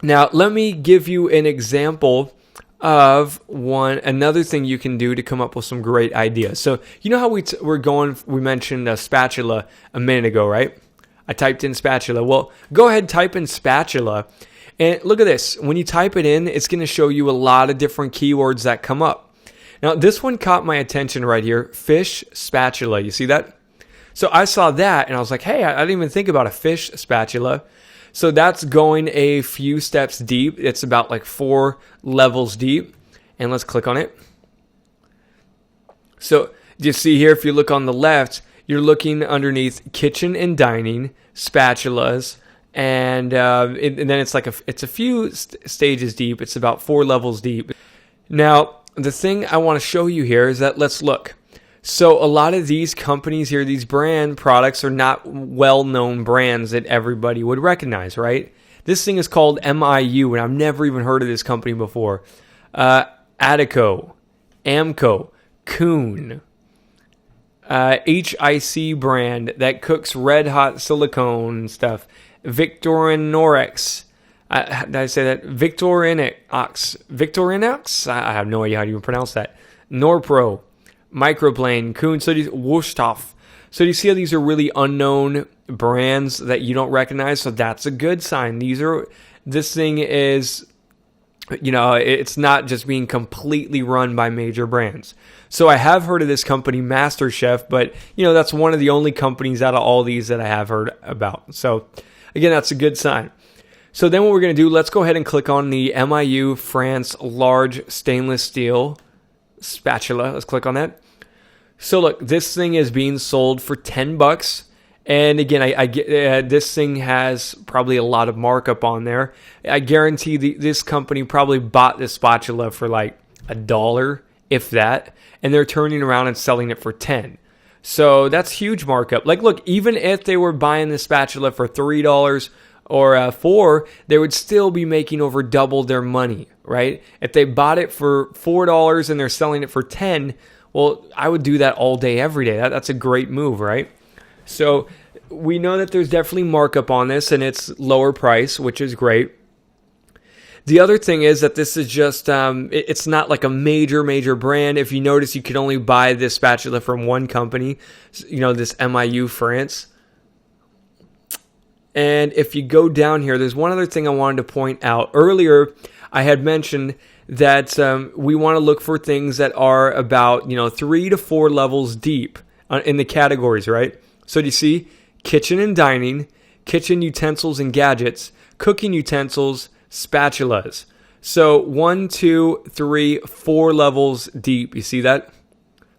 Now, let me give you an example of another thing you can do to come up with some great ideas. So, you know how we mentioned a spatula a minute ago, right? I typed in spatula. Well, go ahead, type in spatula. And look at this. When you type it in, it's going to show you a lot of different keywords that come up. Now, this one caught my attention right here. Fish spatula. You see that? So I saw that and I was like, hey, I didn't even think about a fish spatula. So that's going a few steps deep. It's about like 4 levels deep. And let's click on it. So you see here, if you look on the left, you're looking underneath kitchen and dining, spatulas, and then it's a few stages deep. It's about 4 levels deep. Now, the thing I want to show you here is that let's look. So a lot of these companies here, these brand products are not well-known brands that everybody would recognize, right? This thing is called MIU, and I've never even heard of this company before. Adico, Amco, Kuhn, HIC brand that cooks red hot silicone stuff. Victorinox. Did I say that? Victorinox? I have no idea how to even pronounce that. Norpro. Microplane, Kuhn, so Wurstoff. So you see how these are really unknown brands that you don't recognize? So that's a good sign. This thing is, it's not just being completely run by major brands. So I have heard of this company, MasterChef, but that's one of the only companies out of all these that I have heard about. So again, that's a good sign. So then what we're going to do, let's go ahead and click on the MIU France large stainless steel spatula. Let's click on that. So look, this thing is being sold for $10. And again, I get this thing has probably a lot of markup on there. I guarantee this company probably bought this spatula for like $1, if that, and they're turning around and selling it for $10. So that's huge markup. Like, look, even if they were buying the spatula for $3 or $4, they would still be making over double their money, right? If they bought it for $4 and they're selling it for $10, well, I would do that all day, every day. That's a great move, right? So we know that there's definitely markup on this, and it's lower price, which is great. The other thing is that this is just, it's not like a major brand. If you notice, you can only buy this spatula from one company, this MIU France. And if you go down here, there's one other thing I wanted to point out. Earlier, I had mentioned that we want to look for things that are about 3 to 4 levels deep in the categories, right? So do you see kitchen and dining, kitchen utensils and gadgets, cooking utensils, spatulas. So 1, 2, 3, 4 levels deep. You see that?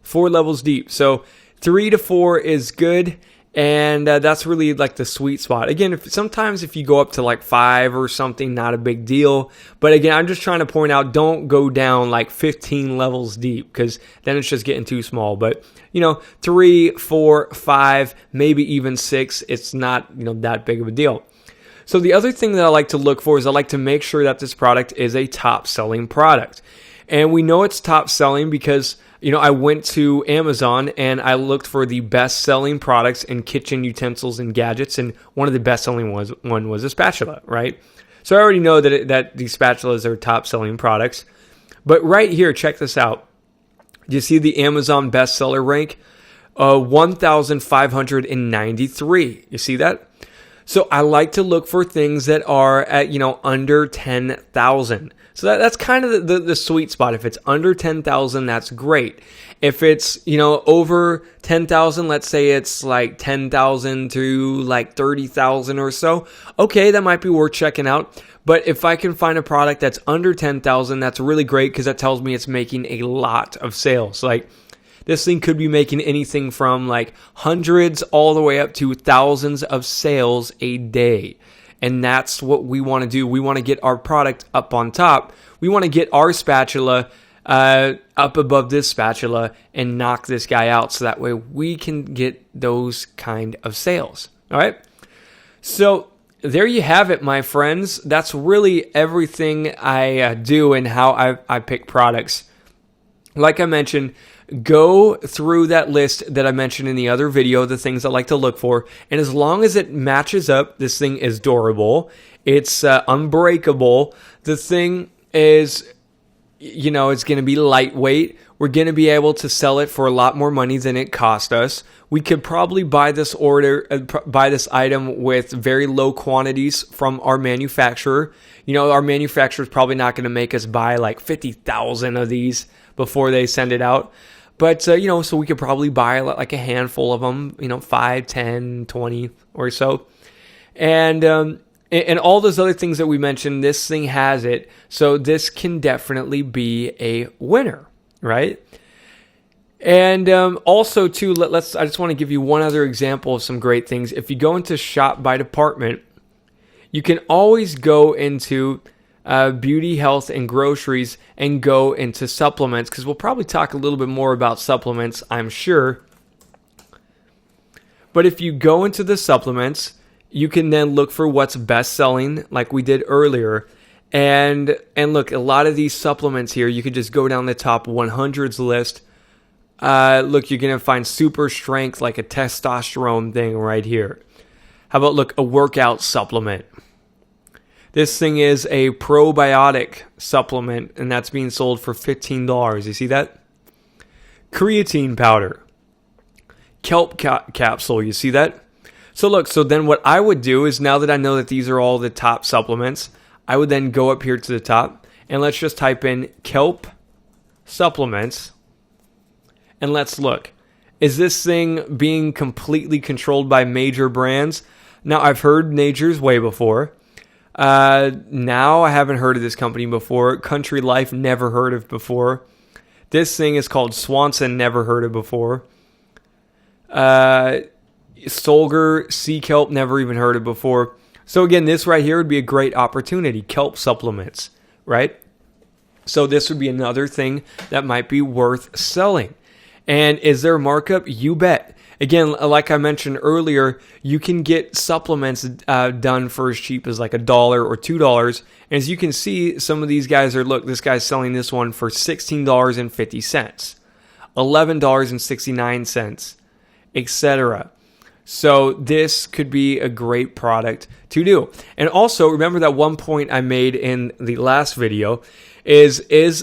4 levels deep. So 3 to 4 is good. And that's really like the sweet spot. Again, sometimes if you go up to like 5 or something, not a big deal. But again, I'm just trying to point out, don't go down like 15 levels deep, because then it's just getting too small. But 3, 4, 5, maybe even 6, it's not that big of a deal. So the other thing that I like to look for is I like to make sure that this product is a top selling product. And we know it's top selling because I went to Amazon and I looked for the best-selling products in kitchen utensils and gadgets, and one of the best-selling one was a spatula, right? So I already know that these spatulas are top-selling products. But right here, check this out. Do you see the Amazon bestseller rank? 1,593. You see that? So I like to look for things that are at, under 10,000. So that's kind of the sweet spot. If it's under 10,000, that's great. If it's, over 10,000, let's say it's like 10,000 to like 30,000 or so. Okay, that might be worth checking out. But if I can find a product that's under 10,000, that's really great, because that tells me it's making a lot of sales. Like, this thing could be making anything from like hundreds all the way up to thousands of sales a day. And that's what we want to do. We want to get our product up on top. We want to get our spatula up above this spatula and knock this guy out, so that way we can get those kind of sales. All right? So there you have it, my friends. That's really everything I do and how I pick products. Like I mentioned, go through that list that I mentioned in the other video, the things I like to look for. And as long as it matches up, this thing is durable. It's unbreakable. The thing is, it's going to be lightweight. We're going to be able to sell it for a lot more money than it cost us. We could probably buy this item with very low quantities from our manufacturer. Our manufacturer is probably not going to make us buy like 50,000 of these before they send it out. But, so we could probably buy like a handful of them, 5, 10, 20 or so. And all those other things that we mentioned, this thing has it. So this can definitely be a winner, right? And also, too, I just want to give you one other example of some great things. If you go into shop by department, you can always go into beauty, health, and groceries and go into supplements, because we'll probably talk a little bit more about supplements, I'm sure. But if you go into the supplements, you can then look for what's best selling, like we did earlier. And look, a lot of these supplements here, you could just go down the top 100s list. Look, you're going to find super strength, like a testosterone thing right here. How about, look, a workout supplement? This thing is a probiotic supplement, and that's being sold for $15. You see that? Creatine powder. Kelp capsule. You see that? So look, then what I would do is, now that I know that these are all the top supplements, I would then go up here to the top, and let's just type in kelp supplements. And let's look. Is this thing being completely controlled by major brands? Now, I've heard Nature's Way before. Now, I haven't heard of this company before. Country Life, never heard of before. This thing is called Swanson, never heard of before. Solgar, Sea Kelp, never even heard of before. So again, this right here would be a great opportunity. Kelp supplements, right? So this would be another thing that might be worth selling. And is there a markup? You bet. Again, like I mentioned earlier, you can get supplements done for as cheap as like $1 or $2. And as you can see, some of these guys this guy's selling this one for $16.50, $11.69, etc. So this could be a great product to do. And also, remember that one point I made in the last video is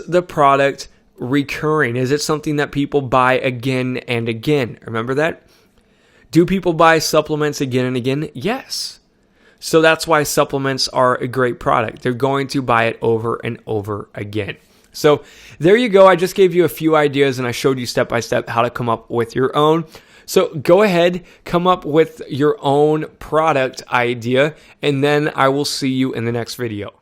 the product recurring? Is it something that people buy again and again? Remember that? Do people buy supplements again and again? Yes. So that's why supplements are a great product. They're going to buy it over and over again. So there you go. I just gave you a few ideas, and I showed you step by step how to come up with your own. So go ahead, come up with your own product idea, and then I will see you in the next video.